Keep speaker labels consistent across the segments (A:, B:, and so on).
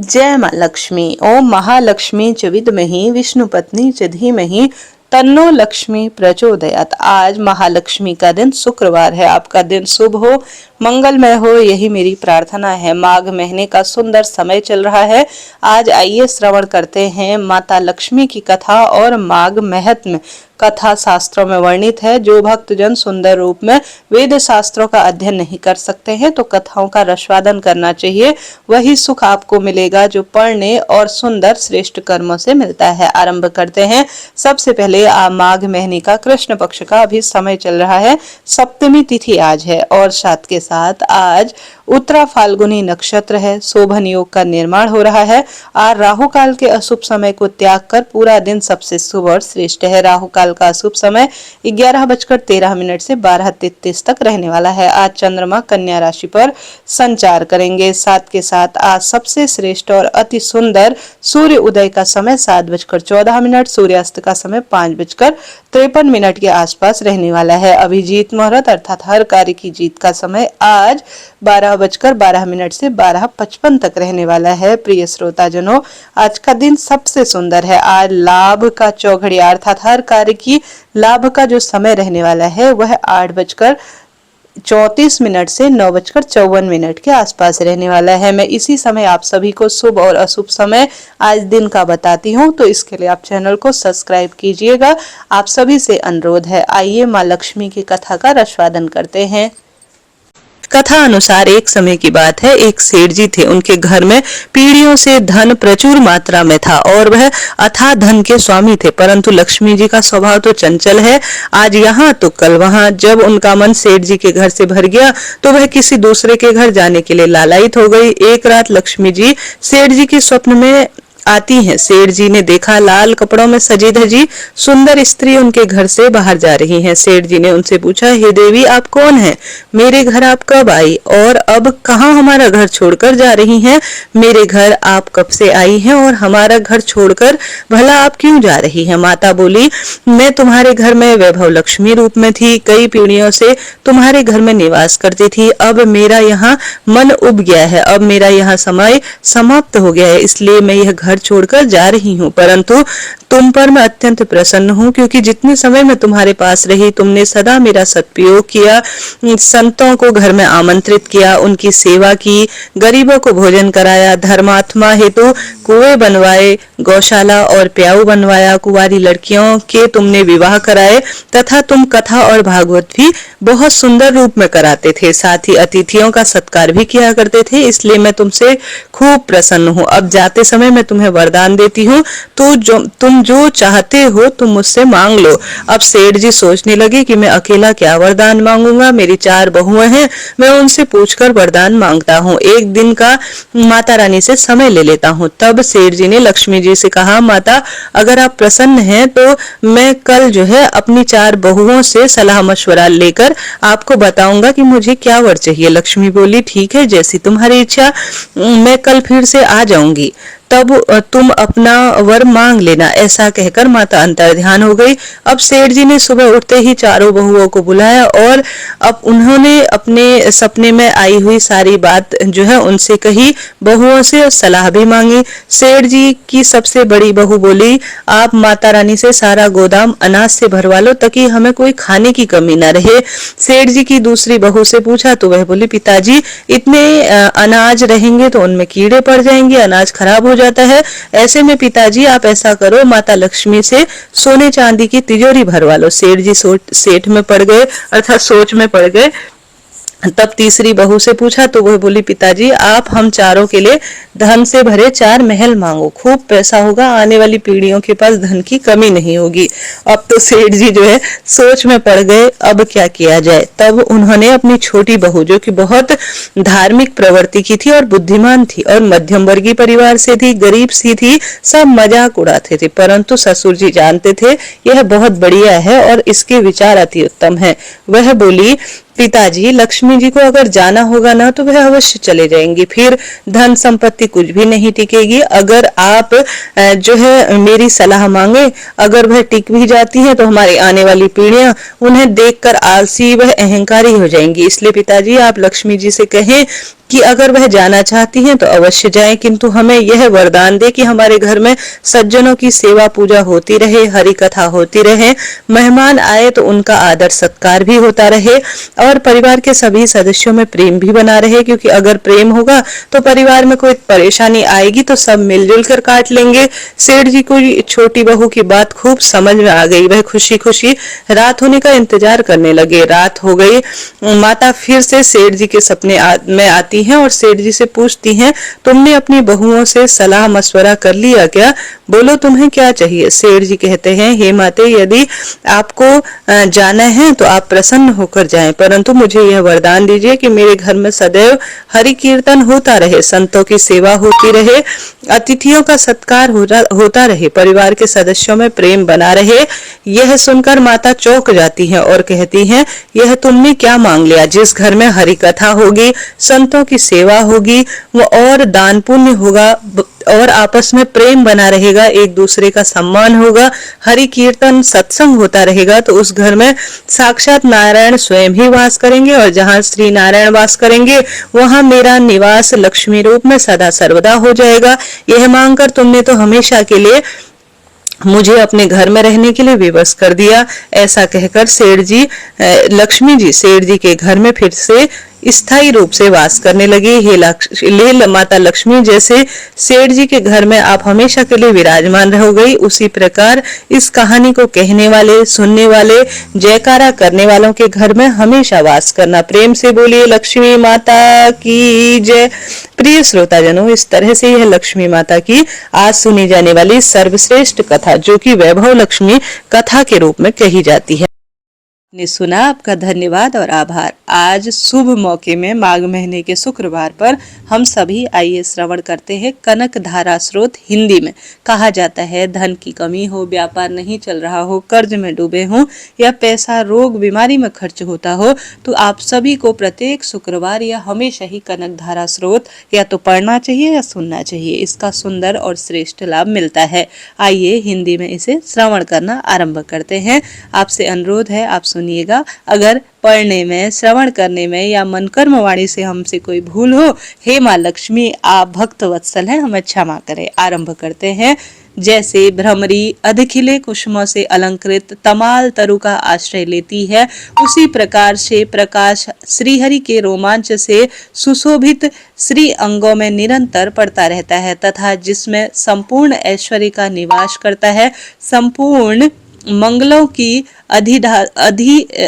A: जय माँ लक्ष्मी। ओम महालक्ष्मी च विद्महि विष्णुपत्नी च धीमहि तन्नो लक्ष्मी प्रचोदयात्। आज महालक्ष्मी का दिन शुक्रवार है। आपका दिन शुभ हो, मंगलमय हो, यही मेरी प्रार्थना है। माघ महीने का सुंदर समय चल रहा है। आज आइए श्रवण करते हैं माता लक्ष्मी की कथा और माघ महत्म। कथा शास्त्रों में वर्णित है। जो भक्तजन सुंदर रूप में वेद शास्त्रों का अध्ययन नहीं कर सकते हैं तो कथाओं का रसवादन करना चाहिए। वही सुख आपको मिलेगा जो पढ़ने और सुंदर श्रेष्ठ कर्मों से मिलता है। आरंभ करते हैं। सबसे पहले माघ महीने का कृष्ण पक्ष का अभी समय चल रहा है। सप्तमी तिथि आज है और साथ के साथ आज उत्तरा फाल्गुनी नक्षत्र है। शोभन योग का निर्माण हो रहा है। आज राहु काल के अशुभ समय को त्याग कर पूरा दिन सबसे शुभ और श्रेष्ठ है। राहु काल का शुभ समय 11:13 से 12:33 तक रहने वाला है। आज चंद्रमा कन्या राशि पर संचार करेंगे। साथ के साथ आज सबसे श्रेष्ठ और अति सुंदर सूर्य उदय का समय 7:14, सूर्यास्त का समय 5:53 के आसपास रहने वाला है। अभिजीत मुहूर्त अर्थात हर कार्य की जीत का समय आज 12:12 से 12:55 तक रहने वाला है। प्रिय श्रोताजनों, आज का दिन सबसे सुंदर है। आज लाभ का चौघड़िया अर्थात हर कार्य की लाभ का जो समय रहने वाला है वह 8:34 से 9:54 के आसपास रहने वाला है। मैं इसी समय आप सभी को शुभ और अशुभ समय आज दिन का बताती हूँ, तो इसके लिए आप चैनल को सब्सक्राइब कीजिएगा। आप सभी से अनुरोध है। आइए माँ लक्ष्मी की कथा का रसवादन करते हैं। कथा अनुसार एक समय की बात है, एक सेठ जी थे। उनके घर में पीढ़ियों से धन प्रचुर मात्रा में था और वह अथाह धन के स्वामी थे, परंतु लक्ष्मी जी का स्वभाव तो चंचल है। आज यहाँ तो कल वहाँ। जब उनका मन सेठ जी के घर से भर गया तो वह किसी दूसरे के घर जाने के लिए लालायित हो गई। एक रात लक्ष्मी जी सेठ जी के स्वप्न में आती हैं। सेठ जी ने देखा लाल कपड़ों में सजी धजी सुंदर स्त्री उनके घर से बाहर जा रही हैं। सेठ जी ने उनसे पूछा, हे देवी, आप कौन हैं? मेरे घर आप कब आई और अब कहाँ हमारा घर छोड़कर जा रही हैं? मेरे घर आप कब से आई हैं और हमारा घर छोड़कर भला आप क्यों जा रही हैं? माता बोली, मैं तुम्हारे घर में वैभव लक्ष्मी रूप में थी, कई पीढ़ियों से तुम्हारे घर में निवास करती थी। अब मेरा यहाँ मन उब गया है, अब मेरा यहाँ समय समाप्त हो गया है, इसलिए मैं यह घर छोड़कर जा रही हूँ। परंतु तुम पर मैं अत्यंत प्रसन्न हूँ, क्योंकि जितने समय मैं तुम्हारे पास रही तुमने सदा मेरा सदुपयोग किया, संतों को घर में आमंत्रित किया, उनकी सेवा की, गरीबों को भोजन कराया, धर्मात्मा हेतु कुएं बनवाए, गौशाला और प्याऊ बनवाया, कुंवारी लड़कियों के तुमने विवाह कराए तथा तुम कथा और भागवत भी बहुत सुंदर रूप में कराते थे। साथ ही अतिथियों का सत्कार भी किया करते थे, इसलिए मैं तुमसे खूब प्रसन्न हूँ। अब जाते समय मैं तुम्हें वरदान देती हूँ, तो तुम जो चाहते हो तुम मुझसे मांग लो। अब सेठ जी सोचने लगे कि मैं अकेला क्या वरदान मांगूंगा, मेरी 4 बहुएं हैं, मैं उनसे पूछकर वरदान मांगता हूँ। एक दिन का माता रानी से समय ले लेता हूँ। तब सेठ जी ने लक्ष्मी जी से कहा, माता, अगर आप प्रसन्न हैं तो मैं कल जो है अपनी 4 बहुओं से सलाह मशवरा लेकर आपको बताऊंगा कि मुझे क्या वर चाहिए। लक्ष्मी बोली, ठीक है, जैसी तुम्हारी इच्छा, मैं कल फिर से आ जाऊंगी, तब तुम अपना वर मांग लेना। ऐसा कहकर माता अंतर्ध्यान हो गई। अब सेठ जी ने सुबह उठते ही 4 बहुओं को बुलाया और अब उन्होंने अपने सपने में आई हुई सारी बात जो है उनसे कही, बहुओं से सलाह भी मांगी। सेठ जी की सबसे बड़ी बहू बोली, आप माता रानी से सारा गोदाम अनाज से भरवा लो ताकि हमें कोई खाने की कमी न रहे। सेठ जी की दूसरी बहू से पूछा तो वह बोली, पिताजी, इतने अनाज रहेंगे तो उनमें कीड़े पड़ जाएंगे, अनाज खराब हो जाता है। ऐसे में पिताजी आप ऐसा करो, माता लक्ष्मी से सोने चांदी की तिजोरी भरवा लो। सेठ जी सेठ में पड़ गए अर्थात सोच में पड़ गए। तब तीसरी बहू से पूछा तो वह बोली, पिताजी, आप हम चारों के लिए धन से भरे 4 महल मांगो, खूब पैसा होगा, आने वाली पीढ़ियों के पास धन की कमी नहीं होगी। अब तो सेठ जी जो है सोच में पड़ गए, अब क्या किया जाए। तब उन्होंने अपनी छोटी बहू, जो कि बहुत धार्मिक प्रवृत्ति की थी और बुद्धिमान थी और मध्यम वर्गीय परिवार से थी, गरीब सी थी, सब मजाक उड़ाते थे, परंतु ससुर जी जानते थे यह बहुत बढ़िया है और इसके विचार अति उत्तम है। वह बोली, पिताजी, लक्ष्मी जी को अगर जाना होगा ना तो वह अवश्य चले जाएंगी, फिर धन संपत्ति कुछ भी नहीं टिकेगी। अगर आप जो है मेरी सलाह मांगे, अगर वह टिक भी जाती है तो हमारी आने वाली पीढ़ियां उन्हें देखकर आलसी व अहंकारी हो जाएंगी। इसलिए पिताजी, आप लक्ष्मी जी से कहें कि अगर वह जाना चाहती हैं तो अवश्य जाएं, किंतु हमें यह वरदान दे कि हमारे घर में सज्जनों की सेवा पूजा होती रहे, हरि कथा होती रहे, मेहमान आए तो उनका आदर सत्कार भी होता रहे और परिवार के सभी सदस्यों में प्रेम भी बना रहे। क्योंकि अगर प्रेम होगा तो परिवार में कोई परेशानी आएगी तो सब मिलजुल कर काट लेंगे। सेठ जी को छोटी बहू की बात खूब समझ में आ गई। वह खुशी खुशी रात होने का इंतजार करने लगे। रात हो गई। माता फिर से सेठ जी के सपने में आती हैं और सेठ जी से पूछती हैं, तुमने अपनी बहुओं से सलाह मशवरा कर लिया क्या? बोलो तुम्हें क्या चाहिए? सेठ जी कहते हैं, हे माते, यदि आपको जाना है तो आप प्रसन्न होकर जाएं, परंतु मुझे यह वरदान दीजिए कि मेरे घर में सदैव हरि कीर्तन होता रहे, संतों की सेवा होती रहे, अतिथियों का सत्कार होता रहे, परिवार के सदस्यों में प्रेम बना रहे। यह सुनकर माता चौंक जाती हैं और कहती हैं, यह तुमने क्या मांग लिया? जिस घर में हरि कथा होगी, संतों की सेवा होगी, वो और दान पुण्य होगा और आपस में प्रेम बना रहेगा, एक दूसरे का सम्मान होगा, हरि कीर्तन सत्संग होता रहेगा, तो उस घर में साक्षात नारायण स्वयं ही वास करेंगे और जहाँ श्री नारायण वास करेंगे वहां मेरा निवास लक्ष्मी रूप में सदा सर्वदा हो जाएगा। यह मांगकर तुमने तो हमेशा के लिए मुझे अपने घर में रहने के लिए विवश कर दिया। ऐसा कहकर सेठ जी लक्ष्मी जी सेठ जी के घर में फिर से स्थायी रूप से वास करने लगी। हे माता लक्ष्मी, जैसे सेठ जी के घर में आप हमेशा के लिए विराजमान रह गई, उसी प्रकार इस कहानी को कहने वाले, सुनने वाले, जयकारा करने वालों के घर में हमेशा वास करना। प्रेम से बोलिए लक्ष्मी माता की जय। प्रिय श्रोताजनों, इस तरह से यह लक्ष्मी माता की आज सुनी जाने वाली सर्वश्रेष्ठ कथा, जो कि वैभव लक्ष्मी कथा के रूप में कही जाती है, ने सुना। आपका धन्यवाद और आभार। आज शुभ मौके में माघ महीने के शुक्रवार पर हम सभी आइए श्रवण करते हैं कनक धारा स्रोत। हिंदी में कहा जाता है, धन की कमी हो, व्यापार नहीं चल रहा हो, कर्ज में डूबे हो या पैसा रोग बीमारी में खर्च होता हो, तो आप सभी को प्रत्येक शुक्रवार या हमेशा ही कनक धारा स्रोत या तो पढ़ना चाहिए या सुनना चाहिए। इसका सुंदर और श्रेष्ठ लाभ मिलता है। आइए हिंदी में इसे श्रवण करना आरंभ करते हैं। आपसे अनुरोध है, आप सुनिएगा। अगर पढ़ने में, श्रवण करने में या मन कर्म वाणी से हमसे कोई भूल हो, हे माँ लक्ष्मी, आप भक्त वत्सल हैं, हमें क्षमा करें। आरंभ करते हैं। जैसे भ्रमरी अधखिले कुसुमों से अलंकृत तमाल तरु का आश्रय लेती है, उसी प्रकार से प्रकाश श्रीहरि के रोमांच से सुशोभित श्री अंगों में निरंतर पड़ता रहता है तथा जिसमें संपूर्ण ऐश्वर्य का निवास करता है। संपूर्ण मंगलों की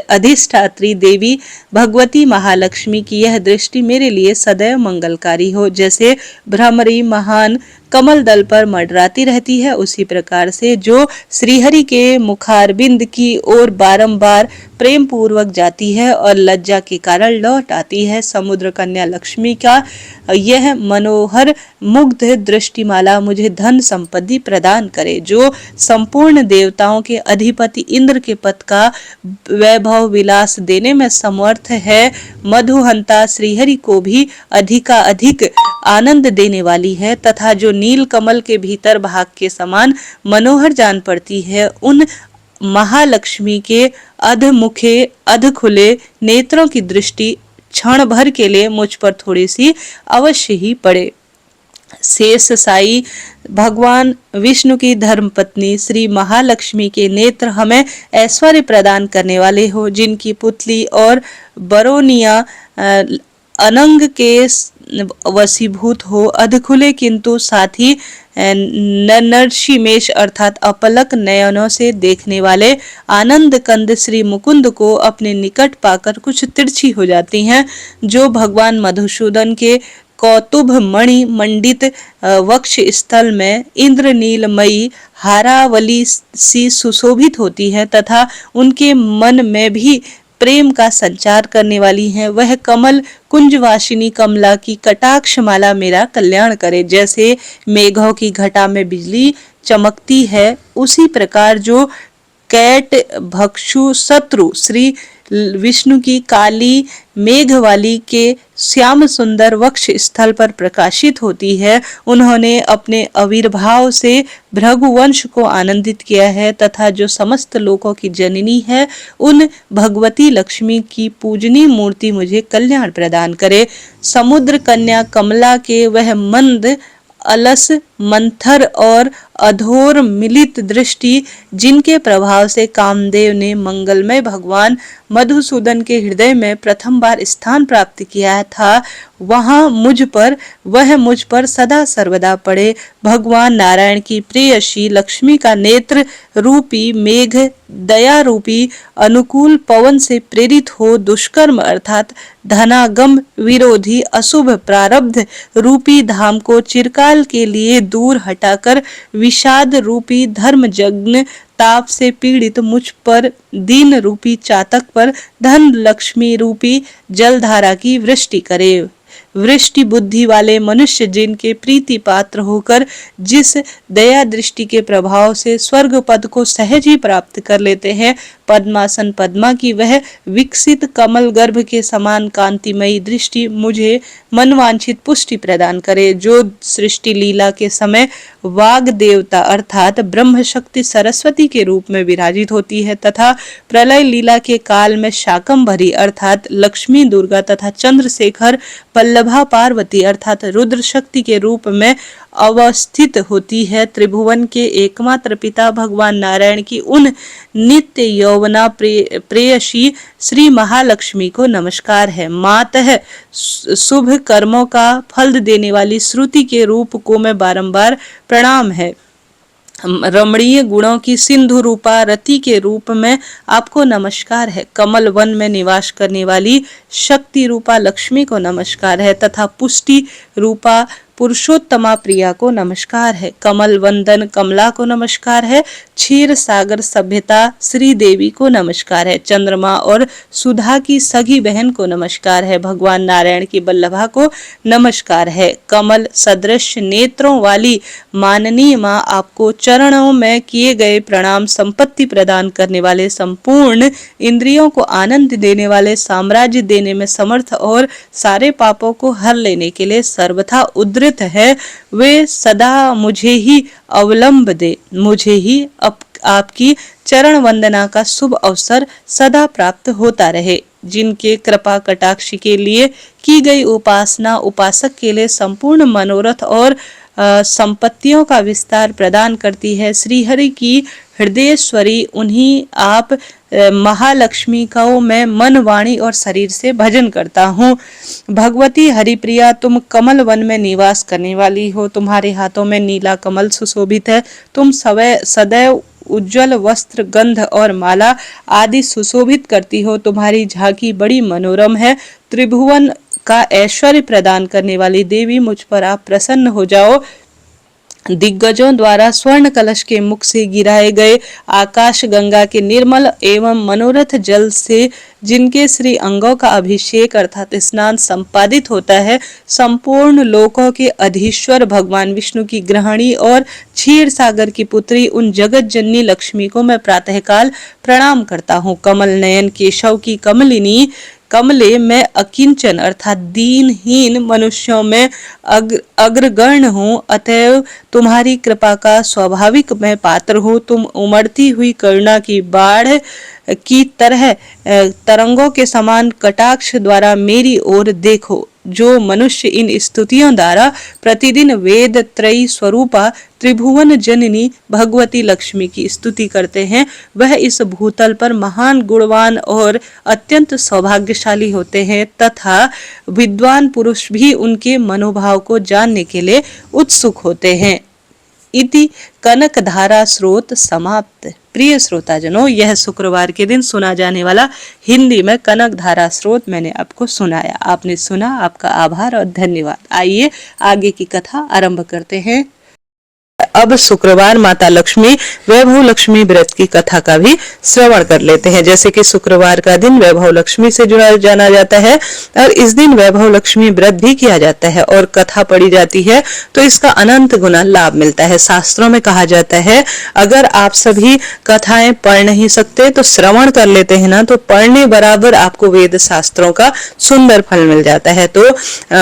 A: अधिष्ठात्री देवी भगवती महालक्ष्मी की यह दृष्टि मेरे लिए सदैव मंगलकारी हो। जैसे भ्रमरी महान कमल दल पर मंडराती रहती है, उसी प्रकार से जो श्रीहरि के मुखारबिंद की ओर बारंबार प्रेम पूर्वक जाती है और लज्जा के कारण लौट आती है, समुद्र कन्या लक्ष्मी का यह मनोहर मुग्ध दृष्टिमाला मुझे धन संपत्ति प्रदान करे। जो संपूर्ण देवताओं के अधिपति इंद्र के पद का वैभव विलास देने में समर्थ है, मधुहंता श्रीहरि को भी अधिक आनंद देने वाली है तथा जो नील कमल के भीतर भाग के समान मनोहर जान पड़ती है, उन महालक्ष्मी के अधमुखे अधखुले नेत्रों की दृष्टि क्षण भर के लिए मुझ पर थोड़ी सी अवश्य ही पड़े। शेष साई भगवान विष्णु की धर्मपत्नी श्री महालक्ष्मी के नेत्र हमें ऐश्वर्य प्रदान करने वाले हो, जिनकी पुतली और बरोनिया अनंग के वशीभूत हो, अधखुले किंतु साथ ही नरसिमेश अर्थात अपलक नयनों से देखने वाले आनंद कंद श्री मुकुंद को अपने निकट पाकर कुछ तिरछी हो जाती हैं, जो भगवान मधुसूदन के कौतुभ मणि मंडित वक्ष स्थल में इंद्रनीलमयी हारावली सी सुशोभित होती है तथा उनके मन में भी प्रेम का संचार करने वाली हैं। वह कमल कुंजवासिनी कमला की कटाक्ष माला मेरा कल्याण करे। जैसे मेघों की घटा में बिजली चमकती है, उसी प्रकार जो कैट भक्षु शत्रु श्री विष्णु की काली मेघवाली के श्याम सुंदर वक्ष स्थल पर प्रकाशित होती है। उन्होंने अपने आविर्भाव से भृगुवंश को आनंदित किया है तथा जो समस्त लोकों की जननी है, उन भगवती लक्ष्मी की पूजनीय मूर्ति मुझे कल्याण प्रदान करे। समुद्र कन्या कमला के वह मंद अलस मंथर और अधोर मिलित दृष्टि जिनके प्रभाव से कामदेव ने मंगलमय भगवान मधुसूदन के हृदय में प्रथम बार स्थान प्राप्त किया था, वह मुझ पर सदा सर्वदा पड़े। भगवान नारायण की प्रेयसी लक्ष्मी का नेत्र रूपी मेघ दया रूपी अनुकूल पवन से प्रेरित हो दुष्कर्म अर्थात धनागम विरोधी अशुभ प्रारब्ध रूपी धाम को चिरकाल के लिए दूर हटाकर विषाद रूपी धर्म जग्न ताप से पीड़ित मुझ पर दीन रूपी चातक पर धन लक्ष्मी रूपी जलधारा की वृष्टि करे। वृष्टि बुद्धि वाले मनुष्य जिनके प्रीति पात्र होकर जिस दया दृष्टि के प्रभाव से स्वर्ग पद को सहज ही प्राप्त कर लेते हैं, पद्मासन पद्मा की वह विकसित कमल गर्भ के समान कांतिमयी दृष्टि मुझे मनवांछित पुष्टि प्रदान करे। जो सृष्टि लीला के समय वाग देवता अर्थात ब्रह्म शक्ति सरस्वती के रूप में विराजित होती है तथा प्रलय लीला के काल में शाकंभरी अर्थात लक्ष्मी दुर्गा तथा चंद्रशेखर पल्लभा पार्वती अर्थात रुद्र शक्ति के रूप में अवस्थित होती है। त्रिभुवन के एकमात्र पिता भगवान नारायण की उन नित्य यौवना प्रेयसी श्री महालक्ष्मी को नमस्कार है। मातः शुभ कर्मों का फल देने वाली श्रुति के रूप को मैं बारंबार प्रणाम है। रमणीय गुणों की सिंधु रूपा रति के रूप में आपको नमस्कार है। कमल वन में निवास करने वाली शक्ति रूपा लक्ष्मी को नमस्कार है तथा पुष्टि रूपा पुरुषोत्तमा प्रिया को नमस्कार है। कमल वंदन कमला को नमस्कार है। क्षीर सागर सभ्यता श्री देवी को नमस्कार है। चंद्रमा और सुधा की सगी बहन को नमस्कार है। भगवान नारायण की बल्लभा को नमस्कार है। कमल सदृश नेत्रों वाली माननीय माँ आपको चरणों में किए गए प्रणाम। संपत्ति प्रदान करने वाले, संपूर्ण इंद्रियों को आनंद देने वाले, साम्राज्य देने में समर्थ और सारे पापों को हर लेने के लिए सर्वथा उद्र है, वे सदा मुझे ही अवलंब दे। मुझे ही आपकी चरण वंदना का शुभ अवसर सदा प्राप्त होता रहे। जिनके कृपा कटाक्ष के लिए की गई उपासना उपासक के लिए संपूर्ण मनोरथ और संपत्तियों का विस्तार प्रदान करती है। श्री हरि की हृदयेश्वरी उन्हीं आप महालक्ष्मी का मैं मन वाणी और शरीर से भजन करता हूँ। भगवती हरिप्रिया, तुम कमल वन में निवास करने वाली हो। तुम्हारे हाथों में नीला कमल सुशोभित है। तुम सदैव उज्जवल वस्त्र, गंध और माला आदि सुशोभित करती हो। तुम्हारी झांकी बड़ी मनोरम है। त्रिभुवन का ऐश्वर्य प्रदान करने वाली देवी, मुझ पर आप प्रसन्न हो जाओ। दिग्गजों द्वारा स्वर्ण कलश के मुख से गिराए गए आकाश गंगा के निर्मल एवं मनोरथ जल से जिनके श्री अंगों का अभिषेक अर्थात स्नान संपादित होता है, संपूर्ण लोकों के अधीश्वर भगवान विष्णु की गृहिणी और क्षीर सागर की पुत्री उन जगत जननी लक्ष्मी को मैं प्रातःकाल प्रणाम करता हूँ। कमल नयन केशव की कमले में अकिंचन अर्थात दीनहीन मनुष्यों में अग्रगण्य हूँ। अतएव तुम्हारी कृपा का स्वाभाविक मैं पात्र हूँ। तुम उमड़ती हुई करुणा की बाढ़ की तरह तरंगों के समान कटाक्ष द्वारा मेरी ओर देखो। जो मनुष्य इन स्तुतियों द्वारा प्रतिदिन वेद त्रयी स्वरूपा त्रिभुवन जननी भगवती लक्ष्मी की स्तुति करते हैं, वह इस भूतल पर महान गुणवान और अत्यंत सौभाग्यशाली होते हैं तथा विद्वान पुरुष भी उनके मनोभाव को जानने के लिए उत्सुक होते हैं। इति कनक धारा स्रोत समाप्त। प्रिय श्रोताजनों, यह शुक्रवार के दिन सुना जाने वाला हिंदी में कनक धारा स्रोत मैंने आपको सुनाया। आपने सुना, आपका आभार और धन्यवाद। आइए आगे की कथा आरंभ करते हैं। अब शुक्रवार माता लक्ष्मी वैभव लक्ष्मी व्रत की कथा का भी श्रवण कर लेते हैं। जैसे कि शुक्रवार का दिन वैभव लक्ष्मी से जुड़ा जाना जाता है और इस दिन वैभव लक्ष्मी व्रत भी किया जाता है और कथा पढ़ी जाती है तो इसका अनंत गुना लाभ मिलता है। शास्त्रों में कहा जाता है अगर आप सभी कथाएं पढ़ नहीं सकते तो श्रवण कर लेते हैं ना, तो पढ़ने बराबर आपको वेद शास्त्रों का सुंदर फल मिल जाता है। तो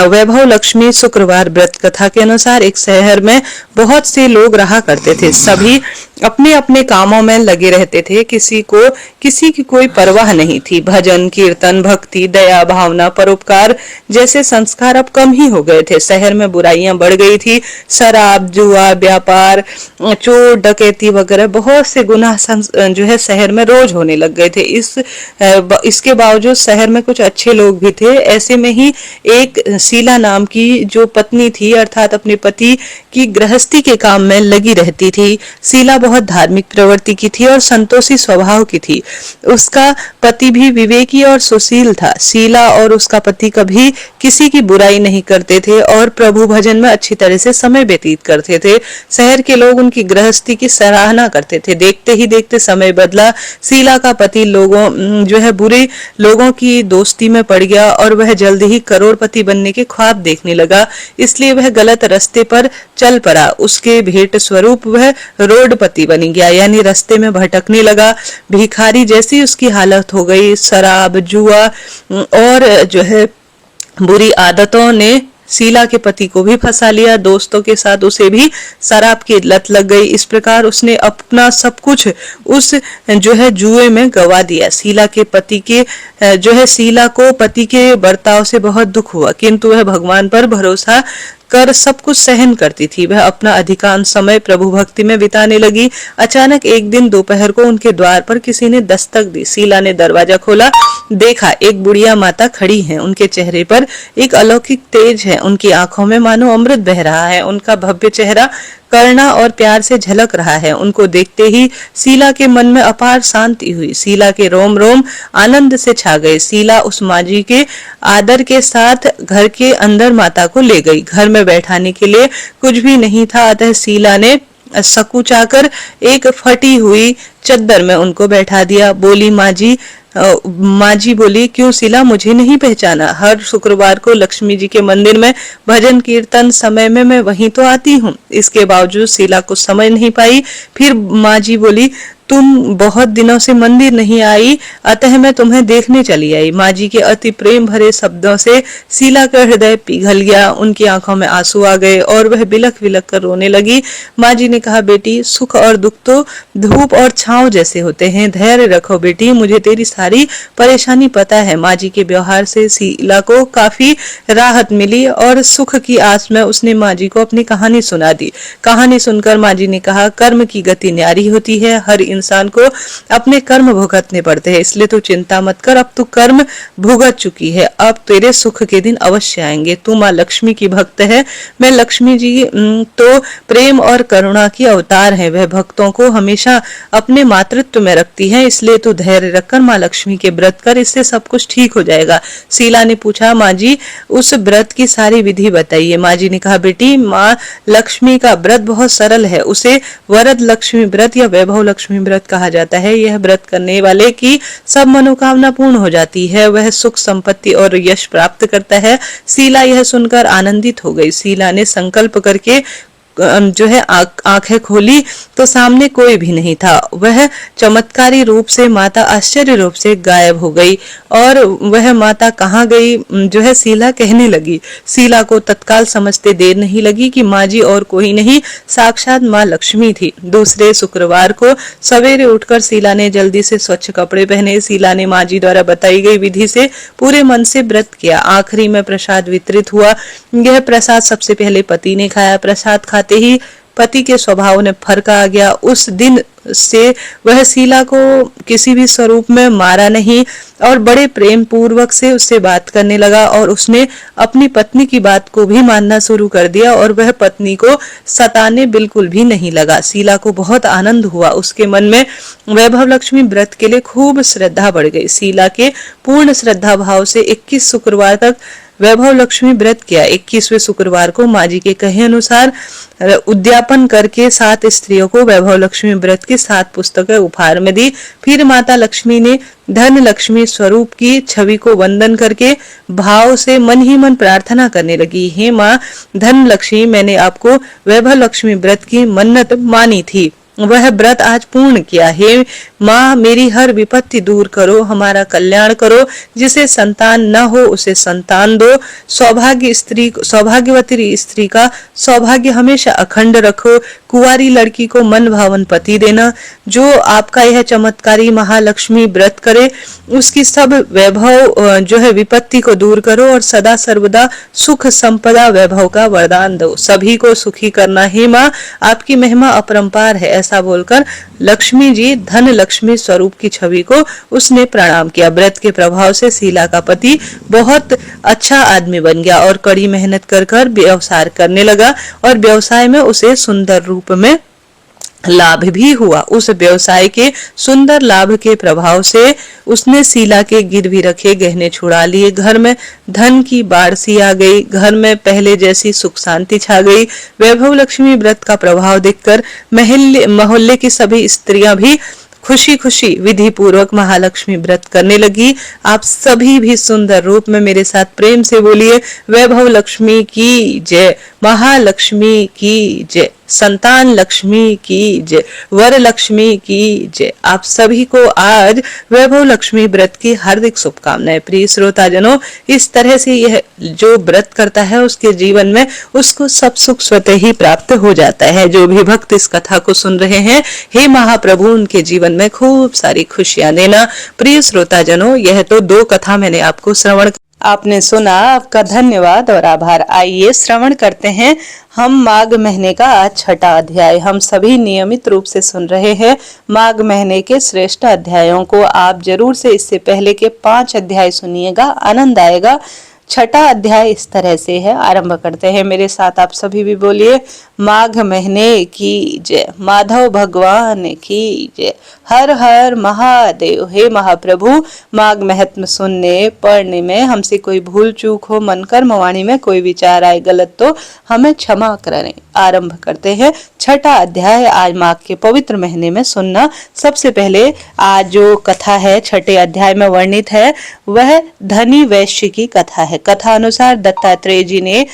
A: वैभव लक्ष्मी शुक्रवार व्रत कथा के अनुसार एक शहर में बहुत से लोग रहा करते थे। सभी अपने अपने कामों में लगे रहते थे, किसी की कोई परवाह नहीं थी। भजन कीर्तन भक्ति दया भावना परोपकार जैसे संस्कार अब कम ही हो गए थे। शहर में बुराइयां बढ़ गई थी। शराब जुआ व्यापार चोर डकैती वगैरह बहुत से गुनाह जो है शहर में रोज होने लग गए थे। इसके बावजूद शहर में कुछ अच्छे लोग भी थे। ऐसे में ही एक शीला नाम की जो पत्नी थी अर्थात अपने पति की गृहस्थी के काम में लगी रहती थी। शीला बहुत धार्मिक प्रवृत्ति की थी और संतोषी स्वभाव की थी। उसका पति भी विवेकी और सुशील था। शीला और उसका पति कभी किसी की बुराई नहीं करते थे और प्रभु भजन में अच्छी तरह से समय व्यतीत करते थे। शहर के लोग उनकी गृहस्थी की सराहना करते थे। देखते ही देखते समय बदला। शीला का पति बुरे लोगों की दोस्ती में पड़ गया और वह जल्द ही करोड़पति बनने के ख्वाब देखने लगा। इसलिए वह गलत रास्ते पर चल पड़ा। उसके भेंट स्वरूप वह रोडपति बन गया, यानी रास्ते में भटकने लगा। भिखारी जैसी उसकी हालत हो गई। शराब जुआ और बुरी आदतों ने शीला के पति को भी फंसा लिया। दोस्तों के साथ उसे भी शराब की लत लग गई। इस प्रकार उसने अपना सब कुछ उस जुए में गवा दिया। शीला को पति के बर्ताव से बहुत दुख हुआ, किंतु वह भगवान पर भरोसा कर सब कुछ सहन करती थी। वह अपना अधिकांश समय प्रभु भक्ति में बिताने लगी। अचानक एक दिन दोपहर को उनके द्वार पर किसी ने दस्तक दी। शीला ने दरवाजा खोला, देखा एक बुढ़िया माता खड़ी है। उनके चेहरे पर एक अलौकिक तेज है। उनकी आंखों में मानो अमृत बह रहा है। उनका भव्य चेहरा करुणा और प्यार से झलक रहा है। उनको देखते ही शीला के मन में अपार शांति हुई। शीला के रोम रोम आनंद से छा गए। शीला उस माजी के आदर के साथ घर के अंदर माता को ले गई। घर में बैठाने के लिए कुछ भी नहीं था, अतः शीला ने सकुचाकर एक फटी हुई चद्दर में उनको बैठा दिया। माजी बोली, क्यों शीला, मुझे नहीं पहचाना? हर शुक्रवार को लक्ष्मी जी के मंदिर में भजन कीर्तन समय में मैं वहीं तो आती हूँ। इसके बावजूद शीला कुछ समझ नहीं पाई। फिर माजी बोली, तुम बहुत दिनों से मंदिर नहीं आई, अतः मैं तुम्हें देखने चली आई। माजी के अति प्रेम भरे शब्दों से शीला का हृदय पिघल गया। उनकी आंखों में आंसू आ गए और वह बिलख बिलख कर रोने लगी। माजी ने कहा, बेटी, सुख और दुख तो धूप और छांव जैसे होते हैं। धैर्य रखो बेटी, मुझे तेरी सारी परेशानी पता है। माजी के व्यवहार से शीला को काफी राहत मिली और सुख की आस में उसने माजी को अपनी कहानी सुना दी। कहानी सुनकर माजी ने कहा, कर्म की गति न्यारी होती है। हर इंसान को अपने कर्म भुगतने पड़ते हैं, इसलिए तू चिंता मत कर। अब तू कर्म भुगत चुकी है, अब तेरे सुख के दिन अवश्य आएंगे। तू माँ लक्ष्मी की भक्त है। मैं लक्ष्मी जी तो प्रेम और करुणा की अवतार है। वह भक्तों को हमेशा अपने मातृत्व में रखती है, इसलिए तू धैर्य रखकर माँ लक्ष्मी के व्रत कर, इससे सब कुछ ठीक हो जाएगा। शीला ने पूछा, माँ जी उस व्रत की सारी विधि बताइए। माँ जी ने कहा, बेटी, माँ लक्ष्मी का व्रत बहुत सरल है। उसे वरद लक्ष्मी व्रत या वैभव लक्ष्मी व्रत कहा जाता है। यह व्रत करने वाले की सब मनोकामना पूर्ण हो जाती है। वह सुख संपत्ति और यश प्राप्त करता है। शीला यह सुनकर आनंदित हो गई। शीला ने संकल्प करके आंखें खोली तो सामने कोई भी नहीं था। वह चमत्कारी रूप से माता आश्चर्य रूप से गायब हो गई और वह माता कहाँ गई शीला कहने लगी। शीला को तत्काल समझते देर नहीं लगी कि माँ जी और कोई नहीं, साक्षात माँ लक्ष्मी थी। दूसरे शुक्रवार को सवेरे उठकर शीला ने जल्दी से स्वच्छ कपड़े पहने। शीला ने माँ जी द्वारा बताई गई विधि से पूरे मन से व्रत किया। आखिरी में प्रसाद वितरित हुआ। यह प्रसाद सबसे पहले पति ने खाया। प्रसाद खाते ही पति के स्वभाव ने फर्क आ गया। उस दिन से वह शीला को किसी भी स्वरूप में मारा नहीं और बड़े प्रेम पूर्वक से उससे बात करने लगा और उसने अपनी पत्नी की बात को भी मानना शुरू कर दिया और वह पत्नी को सताने बिल्कुल भी नहीं लगा। शीला को बहुत आनंद हुआ। उसके मन में वैभव लक्ष्मी व्रत के लिए खूब श्रद्धा बढ़ गई। शीला के पूर्ण श्रद्धा भाव से 21 शुक्रवार तक वैभव लक्ष्मी व्रत किया। 21वें शुक्रवार को माँ जी के कहे अनुसार उद्यापन करके 7 स्त्रियों को वैभव लक्ष्मी व्रत की 7 पुस्तकें उपहार में दी। फिर माता लक्ष्मी ने धन लक्ष्मी स्वरूप की छवि को वंदन करके भाव से मन ही मन प्रार्थना करने लगी, हे माँ धन लक्ष्मी, मैंने आपको वैभव लक्ष्मी व्रत की मन्नत मानी थी, वह व्रत आज पूर्ण किया। हे माँ, मेरी हर विपत्ति दूर करो, हमारा कल्याण करो, जिसे संतान न हो उसे संतान दो, सौभाग्यवती स्त्री का सौभाग्य हमेशा अखंड रखो, कुंवारी लड़की को मन भावन पति देना। जो आपका यह चमत्कारी महालक्ष्मी व्रत करे उसकी सब वैभव जो है विपत्ति को दूर करो और सदा सर्वदा सुख संपदा वैभव का वरदान दो, सभी को सुखी करना। हे माँ, आपकी महिमा अपरंपार है। ऐसा बोलकर लक्ष्मी जी धन लक्ष्मी स्वरूप की छवि को उसने प्रणाम किया। व्रत के प्रभाव से शीला का पति बहुत अच्छा आदमी बन गया और कड़ी मेहनत कर व्यवसाय करने लगा और व्यवसाय में उसे सुंदर रूप में लाभ भी हुआ। उस व्यवसाय के सुंदर लाभ के प्रभाव से उसने शीला के गिरवी रखे गहने छुड़ा लिए। घर में धन की बाढ़ सी आ गई, घर में पहले जैसी सुख शांति छा गई। वैभव लक्ष्मी व्रत का प्रभाव देखकर मोहल्ले की सभी स्त्रियां भी खुशी खुशी विधि पूर्वक महालक्ष्मी व्रत करने लगी। आप सभी भी सुंदर रूप में मेरे साथ प्रेम से बोलिए, वैभव लक्ष्मी की जय, महालक्ष्मी की जय, संतान लक्ष्मी की जय, वर लक्ष्मी की जय। आप सभी को आज वैभव लक्ष्मी व्रत की हार्दिक शुभकामनाएं। प्रिय श्रोताजनों, इस तरह से यह जो व्रत करता है उसके जीवन में उसको सब सुख स्वतः ही प्राप्त हो जाता है। जो भी भक्त इस कथा को सुन रहे हैं, हे महाप्रभु उनके जीवन में खूब सारी खुशियां देना। प्रिय श्रोताजनों, यह तो 2 कथा मैंने आपको श्रवण आपने सुना, आपका धन्यवाद और आभार। आइए श्रवण करते हैं हम माघ महीने का आज 6ठा अध्याय। हम सभी नियमित रूप से सुन रहे हैं माघ महीने के श्रेष्ठ अध्यायों को। आप जरूर से इससे पहले के 5 अध्याय सुनिएगा, आनंद आएगा। 6ठा अध्याय इस तरह से है, आरंभ करते हैं। मेरे साथ आप सभी भी बोलिए, माघ महीने की जय, माधव भगवान की जय, हर हर महादेव। हे महाप्रभु, माघ महत्म सुनने पढ़ने में हमसे कोई भूल चूक हो, मन कर्म वाणी में कोई विचार आए गलत तो हमें क्षमा करें। आरंभ करते हैं 6ठा अध्याय आज माघ के पवित्र महीने में सुनना। सबसे पहले आज जो कथा है 6ठे अध्याय में वर्णित है वह धनी वैश्य की कथा है। कथा अनुसार दत्तात्रेय जी ने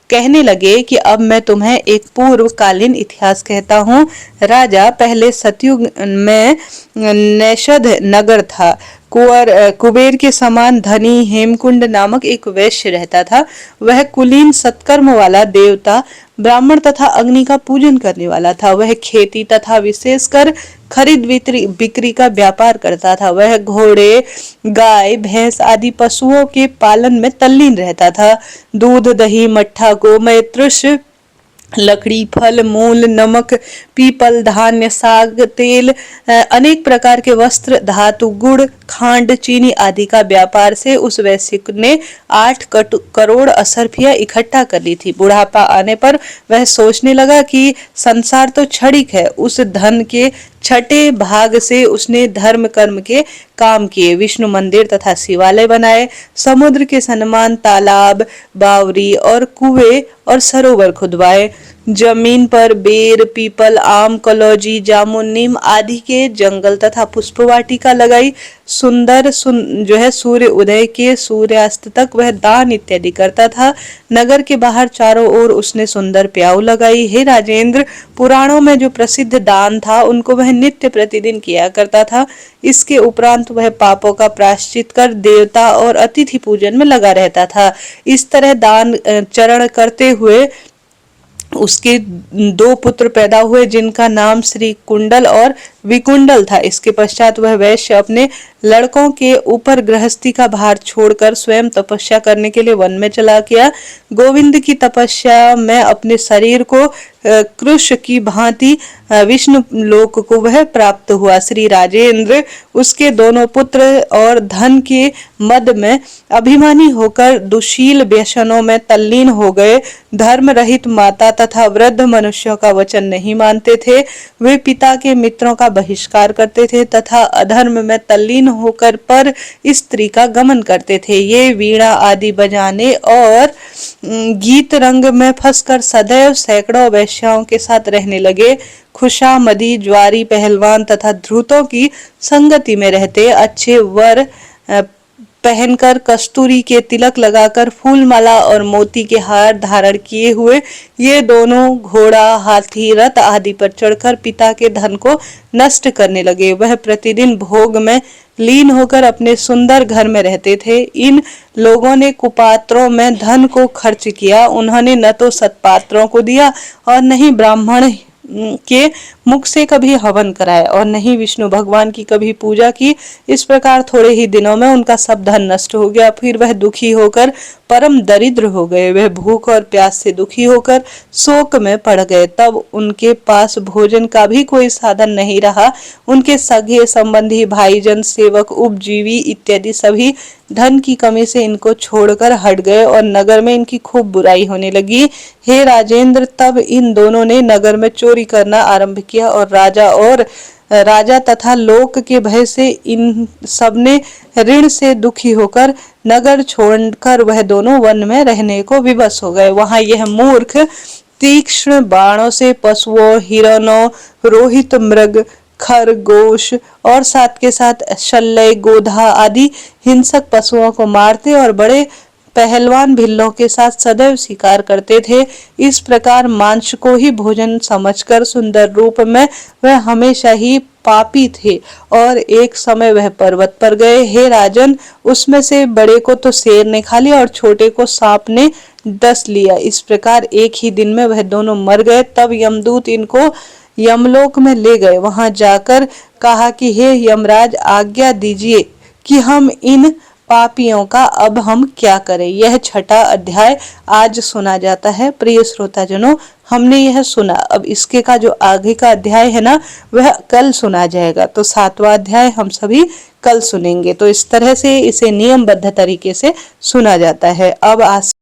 A: कहने लगे कि अब मैं तुम्हें एक पूर्वकालीन इतिहास कहता हूँ। राजा पहले सतयुग में नैषध नगर था। कुबेर के समान धनी हेमकुंड नामक एक वैश्य रहता था। वह कुलीन सत्कर्म वाला देवता ब्राह्मण तथा अग्नि का पूजन करने वाला था। वह खेती तथा विशेषकर खरीद बिक्री का व्यापार करता था। वह घोड़े, गाय, भैंस आदि पशुओं के पालन में तल्लीन रहता था। दूध, दही, मट्ठा, गोमय, तृष, लकड़ी, फल, मूल, नमक, पीपल, धान्य, साग, तेल, अनेक प्रकार के वस्त्र, धातु, गुड़, खांड, चीनी आदि का व्यापार से उस वैश्य ने 8 करोड़ असरफियां इकट्ठा कर ली थी। बुढ़ापा आने पर वह सोचने लगा कि संसार तो क्षणिक है। उस धन के 6ठे भाग से उसने धर्म कर्म के काम किए, विष्णु मंदिर तथा शिवालय बनाए, समुद्र के समान तालाब, बावरी और कुएं और सरोवर खुदवाए, जमीन पर बेर, पीपल, आम, कलौजी, जामुन, नीम आदि के जंगल तथा पुष्पवाटिका लगाई। सुंदर जो है सूर्य उदय के सूर्यास्त तक वह दान इत्यादि करता था। नगर के बाहर चारों ओर उसने सुंदर प्याऊ लगाई। हे राजेंद्र, पुराणों में जो प्रसिद्ध दान था उनको वह नित्य प्रतिदिन किया करता था। इसके उपरांत वह पापों का प्रायश्चित कर देवता और अतिथि पूजन में लगा रहता था। इस तरह दान चरण करते हुए उसके 2 पुत्र पैदा हुए जिनका नाम श्री कुंडल और विकुंडल था। इसके पश्चात वह वैश्य अपने लड़कों के ऊपर गृहस्थी का भार छोड़कर स्वयं तपस्या करने के लिए वन में चला गया। गोविंद की तपस्या में अपने शरीर को कृष की भांति विष्णु लोक को वह प्राप्त हुआ। श्री राजेंद्र उसके दोनों पुत्र और धन के मद में अभिमानी होकर दुशील व्यसनों में तल्लीन हो गए। धर्म रहित माता तथा वृद्ध मनुष्यों का वचन नहीं मानते थे। वे पिता के मित्रों का बहिष्कार करते थे तथा अधर्म में तल्लीन होकर पर स्त्री का गमन करते थे। ये वीणा आदि बजाने और गीत रंग में फंसकर सदैव सैकड़ों वेश्याओं के साथ रहने लगे। खुशामदी, ज्वारी, पहलवान तथा धूर्तों की संगति में रहते, अच्छे वर पहनकर, कस्तूरी के तिलक लगाकर, फूल माला और मोती के हार धारण किए हुए ये दोनों घोड़ा, हाथी, रथ आदि पर चढ़कर पिता के धन को नष्ट करने लगे। वह प्रतिदिन भोग में लीन होकर अपने सुंदर घर में रहते थे। इन लोगों ने कुपात्रों में धन को खर्च किया। उन्होंने न तो सत्पात्रों को दिया और न ही ब्राह्मण के मुख से कभी हवन कराया और न ही विष्णु भगवान की कभी पूजा की। इस प्रकार थोड़े ही दिनों में उनका सब धन नष्ट हो गया। फिर वह दुखी होकर परम दरिद्र हो गए। वह भूख और प्यास से दुखी होकर शोक में पड़ गए। तब उनके पास भोजन का भी कोई साधन नहीं रहा। उनके सगे संबंधी, भाईजन, सेवक, उपजीवी इत्यादि सभी धन की कमी से इनको छोड़कर हट गए और नगर में इनकी खूब बुराई होने लगी। हे राजेंद्र, तब इन दोनों ने नगर में चोरी करना आरंभ किया और राजा तथा लोक के भय से इन सबने ऋण से दुखी होकर नगर छोड़कर वह दोनों वन में रहने को विवश हो गए। वहां यह मूर्ख तीक्ष्ण बाणों से पशुओं, हिरणों, रोहित मृग, खरगोश और साथ के साथ शल्य, गोधा आदि हिंसक पशुओं को मारते और बड़े पहलवान भिल्लों के साथ सदैव शिकार करते थे। इस प्रकार मांस को ही भोजन समझकर सुंदर रूप में वह हमेशा ही पापी थे और एक समय वह पर्वत पर गए। हे राजन, उसमें से बड़े को तो शेर ने खा लिया और छोटे को सांप ने डस लिया। इस प्रकार एक ही दिन में वह दोनों मर गए। तब यमदूत इनको यमलोक में ले गए। वहां जाकर कहा कि हे यमराज, आज्ञा दीजिए कि हम इन पापियों का अब हम क्या करें। यह छठा अध्याय आज सुना जाता है। प्रिय श्रोताजनों, हमने यह सुना, अब इसके का जो आगे का अध्याय है ना, वह कल सुना जाएगा। तो 7वां अध्याय हम सभी कल सुनेंगे। तो इस तरह से इसे नियमबद्ध तरीके से सुना जाता है। अब आज